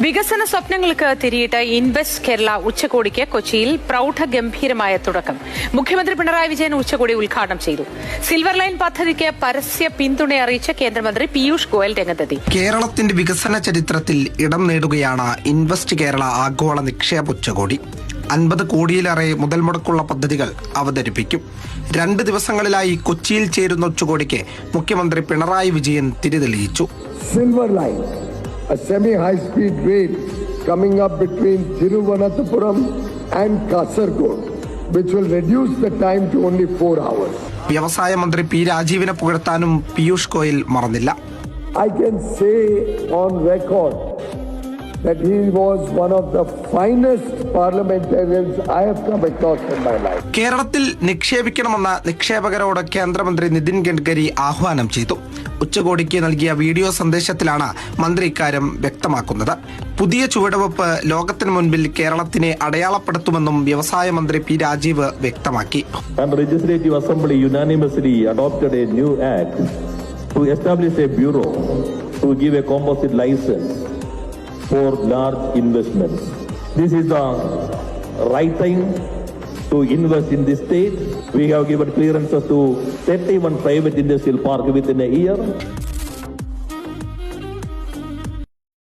വികസന സ്വപ്നങ്ങൾക്ക് തിരിയിട്ട് ഇൻവെസ്റ്റ് കേരള ഉച്ചകോടിക്ക് കൊച്ചിയിൽ പ്രൌഢഗംഭീരമായ തുടക്കം. മുഖ്യമന്ത്രി പിണറായി വിജയൻ ഉച്ചകോടി ഉദ്ഘാടനം ചെയ്തു. സിൽവർ ലൈൻ പദ്ധതിക്ക് പരസ്യ പിന്തുണ അറിയിച്ച കേന്ദ്രമന്ത്രി പീയൂഷ് ഗോയൽ രംഗത്തെത്തി. കേരളത്തിന്റെ വികസന ചരിത്രത്തിൽ ഇടം നേടുകയാണ് ഇൻവെസ്റ്റ് കേരള ആഗോള നിക്ഷേപ ഉച്ചകോടി. 50 കോടിയിലേറെ മുതൽ മുടക്കുള്ള പദ്ധതികൾ അവതരിപ്പിക്കും. 2 ദിവസങ്ങളിലായി കൊച്ചിയിൽ ചേരുന്ന ഉച്ചകോടിക്ക് മുഖ്യമന്ത്രി പിണറായി വിജയൻ തിരിതെളിയിച്ചു. Silver line, a semi-high-speed rail coming up between Thiruvananthapuram and Kasaragod, which will reduce the time to only 4 hours. വ്യവസായ മന്ത്രി പി രാജീവിനെ പുകഴ്ത്താനും പീയൂഷ് ഗോയൽ മറന്നില്ല. I can say on record that he was one of the finest parliamentarians I have come across in my life. കേരളത്തിൽ നിക്ഷേപിക്കണമെന്ന നിക്ഷേപകരോട് കേന്ദ്രമന്ത്രി നിതിൻ ഗഡ്കരി ആഹ്വാനം ചെയ്തു. ഉച്ചകോടിക്ക് നൽകിയ വീഡിയോ സന്ദേശത്തിലാണ് മന്ത്രി ഇക്കാര്യം വ്യക്തമാക്കുന്നത്. പുതിയ ചുവടുവെപ്പ് ലോകത്തിന് മുൻപിൽ കേരളത്തിനെ അടയാളപ്പെടുത്തുമെന്നും വ്യവസായ മന്ത്രി പി രാജീവ് വ്യക്തമാക്കി. Legislative Assembly unanimously adopted a new act to establish a bureau to give a composite license for large investments. This is the right time to invest in this state. We have given clearances to 31 private industrial parks within a year.